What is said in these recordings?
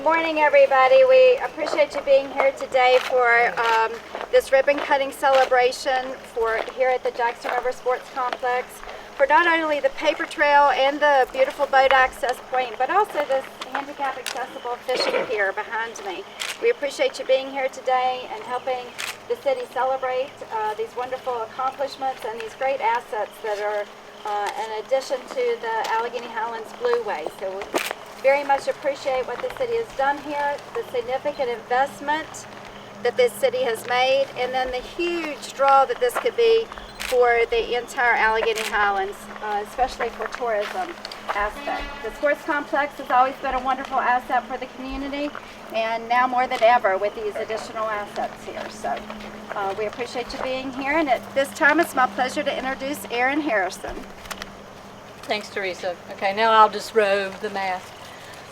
morning, everybody. We appreciate you being here today for this ribbon cutting celebration for here at the Jackson River Sports Complex for not only the paper trail and the beautiful boat access point, but also this handicap accessible fishing pier behind me. We appreciate you being here today and helping the city celebrate these wonderful accomplishments and these great assets that are in addition to the Allegheny Highlands Blueway. So we very much appreciate what the city has done here, the significant investment that this city has made, and then the huge draw that this could be for the entire Allegheny Highlands, especially for tourism aspect. The sports complex has always been a wonderful asset for the community, and now more than ever with these additional assets here. So we appreciate you being here, and at this time it's my pleasure to introduce Erin Harrison. Thanks, Teresa. Okay, now I'll disrobe the mask.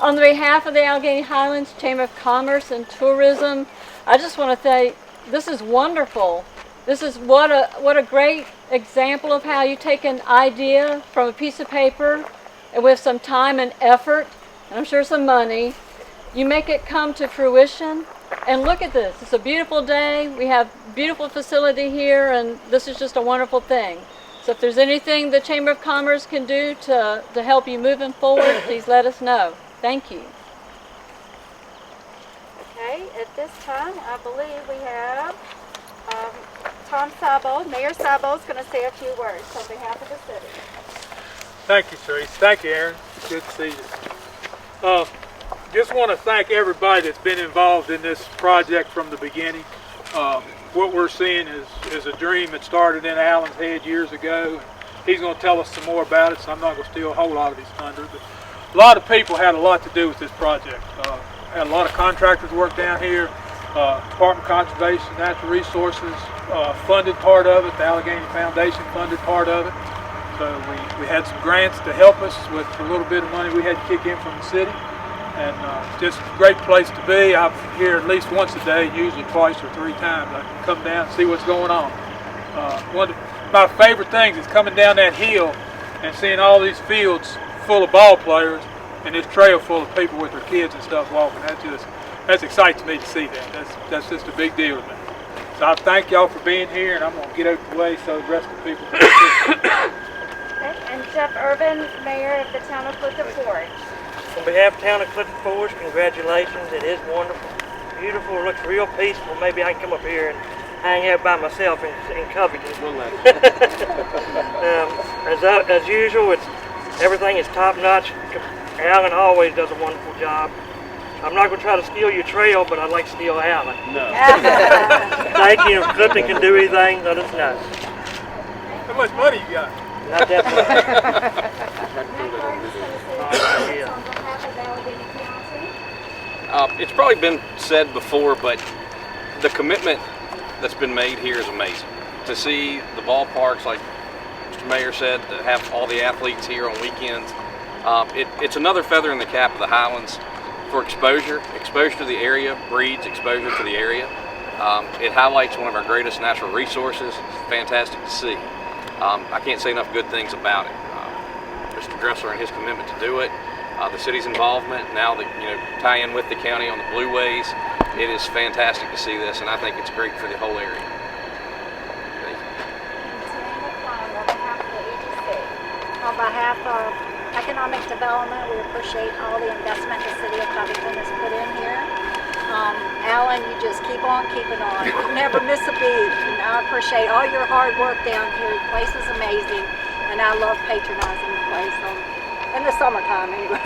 On behalf of the Allegheny Highlands Chamber of Commerce and Tourism, I just want to say this is wonderful. This is what a great example of how you take an idea from a piece of paper and with some time and effort, and I'm sure some money, you make it come to fruition. And look at this. It's a beautiful day. We have beautiful facility here, and this is just a wonderful thing. So if there's anything the Chamber of Commerce can do to help you moving forward, please let us know. Thank you. Okay, at this time, I believe we have Tom Seibold. Mayor Seibold is going to say a few words on behalf of the city. Thank you, Teresa. Thank you, Erin. Good to see you. Just want to thank everybody that's been involved in this project from the beginning. What we're seeing is a dream that started in Alan's head years ago. He's going to tell us some more about it, so I'm not going to steal a whole lot of his thunder. But a lot of people had a lot to do with this project. Had a lot of contractors work down here. Department of Conservation, Natural Resources funded part of it. The Allegheny Foundation funded part of it. So we had some grants to help us with a little bit of money we had to kick in from the city. And just a great place to be. I'm here at least once a day, usually twice or three times. I can come down and see what's going on. One of my favorite things is coming down that hill and seeing all these fields full of ball players and this trail full of people with their kids and stuff walking. That's exciting to me to see that. That's just a big deal to me. So I thank y'all for being here, and I'm going to get out of the way so the rest of the people can see. Okay, and Jeff Urban, Mayor of the Town of Clifton Forge. On behalf of the Town of Clifton Forge, congratulations. It is wonderful, beautiful, it looks real peaceful. Maybe I can come up here and hang out by myself in Covington. As usual, everything is top notch. Alan always does a wonderful job. I'm not going to try to steal your trail, but I'd like to steal Alan. No. Thank you. If Clifton can do anything, let us know. How much money you got? Not that much. It's probably been said before, but the commitment that's been made here is amazing. To see the ballparks, like Mr. Mayor said, to have all the athletes here on weekends, it's another feather in the cap of the Highlands for exposure. Exposure to the area breeds exposure to the area. It highlights one of our greatest natural resources. It's fantastic to see. I can't say enough good things about it. Mr. Dressler and his commitment to do it, the city's involvement, now that tie in with the county on the Blueways, it is fantastic to see this, and I think it's great for the whole area. Thank you. On behalf of Economic Development, we appreciate all the investment the City of Covington has put in here. Alan, you just keep on keeping on. You never miss a beat. And I appreciate all your hard work down here. The place is amazing, and I love patronizing the place in the summertime anyway.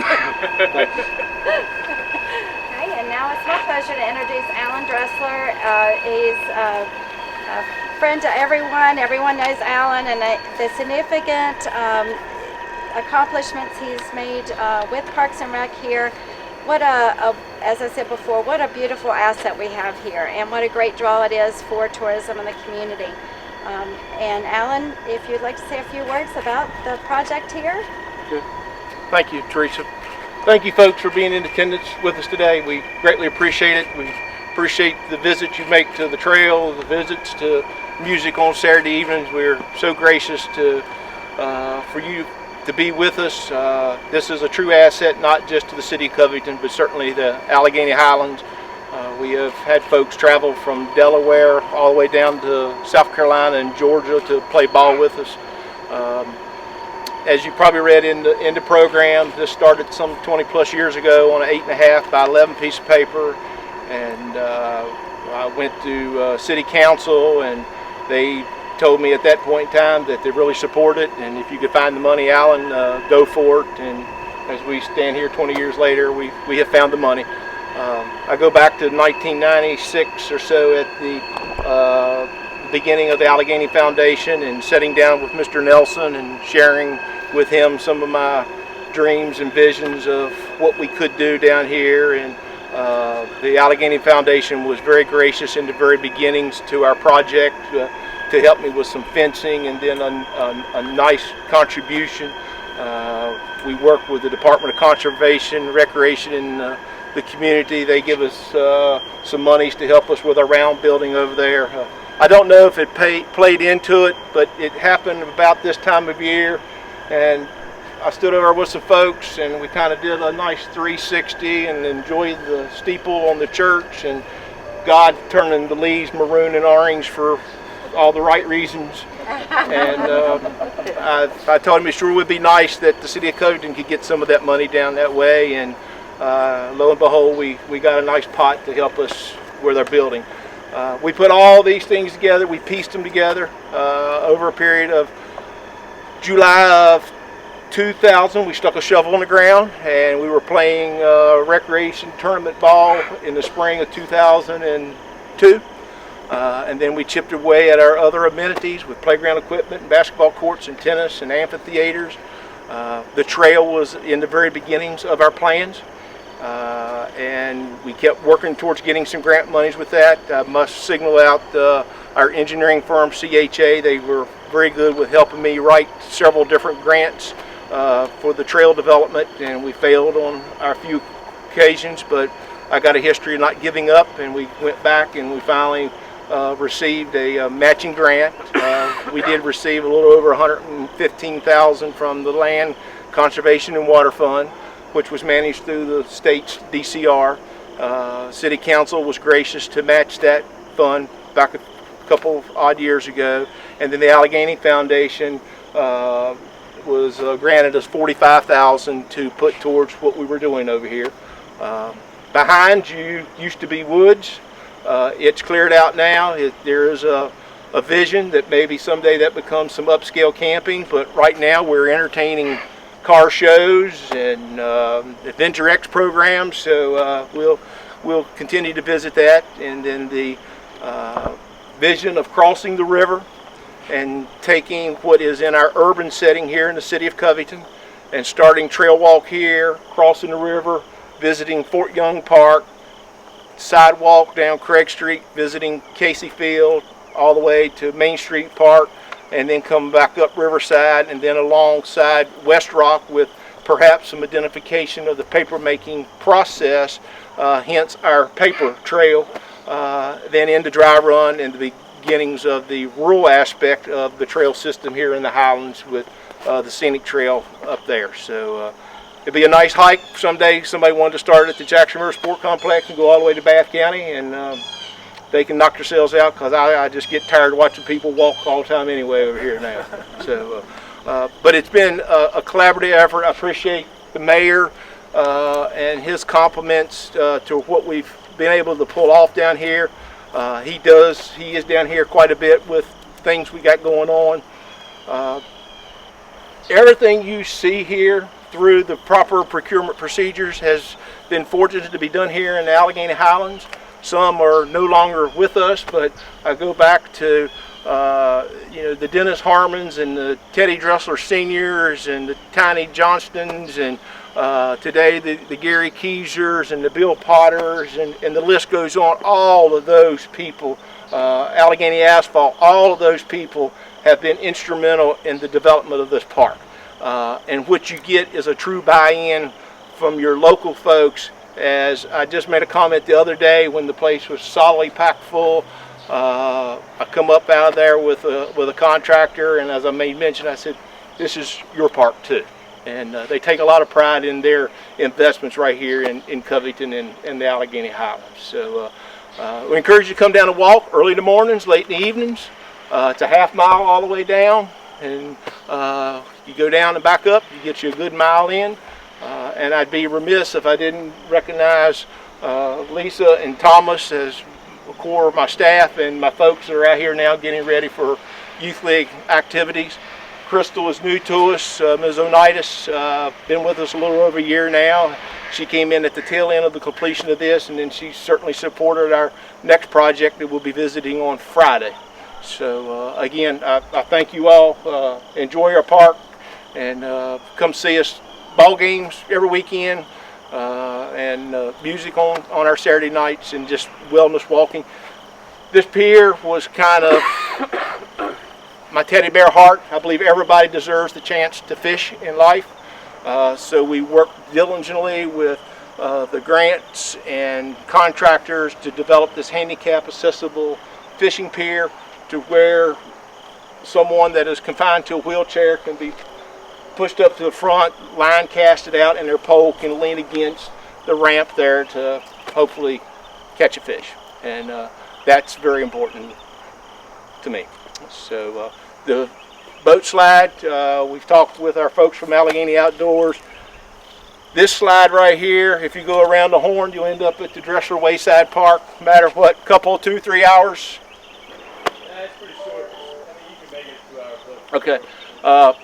Okay, and now it's my pleasure to introduce Alan Dressler. He's a friend to everyone. Everyone knows Alan and the significant accomplishments he's made with Parks and Rec here. What as I said before, what a beautiful asset we have here, and what a great draw it is for tourism in the community. And Alan, if you'd like to say a few words about the project here. Good. Thank you, Teresa. Thank you, folks, for being in attendance with us today. We greatly appreciate it. We appreciate the visits you make to the trail, the visits to music on Saturday evenings. We're so gracious for you to to be with us. This is a true asset, not just to the city of Covington, but certainly the Allegheny Highlands. We have had folks travel from Delaware all the way down to South Carolina and Georgia to play ball with us. As you probably read in the program, this started some 20 plus years ago on an 8.5 by 11 piece of paper, and I went to city council, and they told me at that point in time that they really support it, and if you could find the money, Alan, go for it. And as we stand here 20 years later, we have found the money. I go back to 1996 or so at the beginning of the Allegheny Foundation, and sitting down with Mr. Nelson and sharing with him some of my dreams and visions of what we could do down here. And the Allegheny Foundation was very gracious in the very beginnings to our project to help me with some fencing, and then a nice contribution. We work with the Department of Conservation, Recreation, and the community. They give us some monies to help us with our round building over there. I don't know if it played into it, but it happened about this time of year, and I stood over with some folks, and we kind of did a nice 360 and enjoyed the steeple on the church, and God turning the leaves maroon and orange for all the right reasons. And I told him it sure would be nice that the city of Covington could get some of that money down that way, and lo and behold, we got a nice pot to help us with our building. We put all these things together, we pieced them together over a period of July of 2000. We stuck a shovel in the ground, and we were playing recreation tournament ball in the spring of 2002. And then we chipped away at our other amenities with playground equipment and basketball courts and tennis and amphitheaters. The trail was in the very beginnings of our plans, and we kept working towards getting some grant monies with that. I must signal out our engineering firm, CHA. They were very good with helping me write several different grants for the trail development, and we failed on our few occasions, but I got a history of not giving up, and we went back and we finally received a matching grant. We did receive a little over $115,000 from the Land Conservation and Water Fund, which was managed through the state's DCR. City Council was gracious to match that fund back a couple of odd years ago, and then the Allegheny Foundation was granted us $45,000 to put towards what we were doing over here. Behind you used to be woods. It's cleared out now. There is a vision that maybe someday that becomes some upscale camping, but right now we're entertaining car shows and Adventure X programs, so we'll continue to visit that. And then the vision of crossing the river and taking what is in our urban setting here in the city of Covington and starting trail walk here, crossing the river, visiting Fort Young Park, sidewalk down Craig Street, visiting Casey Field, all the way to Main Street Park, and then come back up Riverside, and then alongside West Rock with perhaps some identification of the paper making process, hence our paper trail, then into Dry Run and the beginnings of the rural aspect of the trail system here in the Highlands with the scenic trail up there. So it'd be a nice hike someday. Somebody wanted to start at the Jackson River Sport Complex and go all the way to Bath County, and they can knock themselves out, because I just get tired of watching people walk all the time anyway over here now. So, but it's been a collaborative effort. I appreciate the mayor and his compliments to what we've been able to pull off down here. He is down here quite a bit with things we got going on. Everything you see here through the proper procurement procedures has been fortunate to be done here in the Allegheny Highlands. Some are no longer with us, but I go back to the Dennis Harmons and the Teddy Dressler seniors and the Tiny Johnstons, and today the Gary Keysers and the Bill Potters, and the list goes on. All of those people, Allegheny Asphalt, all of those people have been instrumental in the development of this park. And what you get is a true buy-in from your local folks. As I just made a comment the other day when the place was solidly packed full, I come up out of there with a contractor, and as I made mention, I said, "This is your park too." And they take a lot of pride in their investments right here in Covington and the Allegheny Highlands. So we encourage you to come down and walk early in the mornings, late in the evenings. It's a half mile all the way down, and you go down and back up, you get you a good mile in. And I'd be remiss if I didn't recognize Lisa and Thomas as a core of my staff and my folks that are out here now getting ready for Youth League activities. Crystal is new to us. Ms. Onitis, been with us a little over a year now. She came in at the tail end of the completion of this, and then she certainly supported our next project that we'll be visiting on Friday. So again, I thank you all. Enjoy our park, and come see us. Ball games every weekend, and music on our Saturday nights, and just wellness walking. This pier was kind of my teddy bear heart. I believe everybody deserves the chance to fish in life. So we worked diligently with the grants and contractors to develop this handicap accessible fishing pier to where someone that is confined to a wheelchair can be pushed up to the front, line casted out, and their pole can lean against the ramp there to hopefully catch a fish. And that's very important to me. So the boat slide, we've talked with our folks from Allegheny Outdoors. This slide right here, if you go around the horn, you'll end up at the Dressler Wayside Park, no matter what, couple, 2-3 hours. That's pretty short. I mean, you can make it 2 hours. Okay,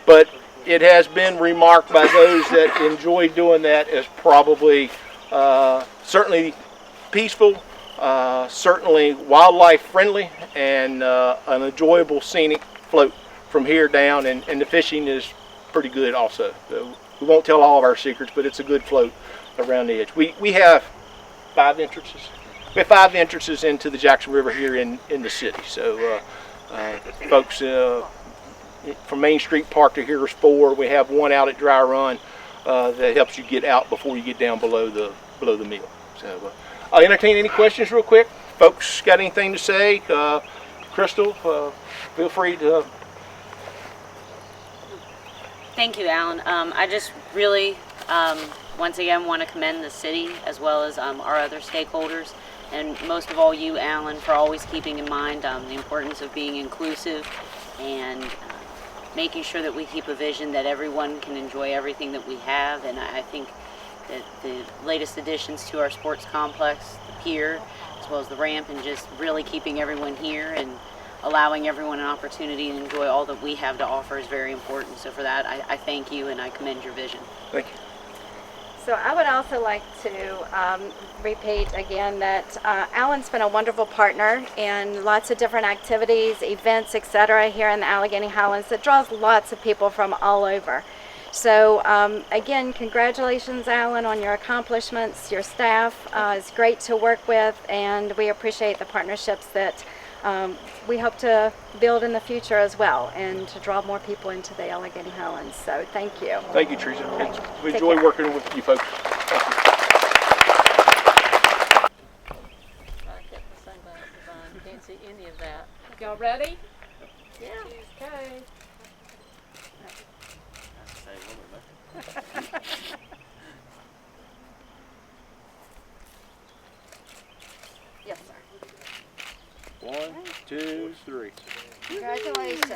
but it has been remarked by those that enjoy doing that as probably certainly peaceful, certainly wildlife friendly, and an enjoyable scenic float from here down, and the fishing is pretty good also. So we won't tell all of our secrets, but it's a good float around the edge. We have 5 entrances. We have 5 entrances into the Jackson River here in the city. So folks from Main Street Park to here is 4. We have 1 out at Dry Run that helps you get out before you get down below the mill. So I'll entertain any questions real quick. Folks got anything to say? Crystal, feel free to. Thank you, Alan. I just really, once again, want to commend the city as well as our other stakeholders, and most of all you, Alan, for always keeping in mind the importance of being inclusive and making sure that we keep a vision that everyone can enjoy everything that we have. And I think that the latest additions to our sports complex, the pier, as well as the ramp, and just really keeping everyone here and allowing everyone an opportunity to enjoy all that we have to offer is very important. So for that, I thank you and I commend your vision. Thank you. So I would also like to repeat again that Alan's been a wonderful partner in lots of different activities, events, etc. here in the Allegheny Highlands that draws lots of people from all over. So again, congratulations, Alan, on your accomplishments. Your staff is great to work with, and we appreciate the partnerships that we hope to build in the future as well, and to draw more people into the Allegheny Highlands. So thank you. Thank you, Teresa. We Take enjoy care. working with you folks. Thank you. I kept the same design. You can't see any of that. Y'all ready? Yeah. Okay. Yes, sir. 1, 2, 3. Congratulations.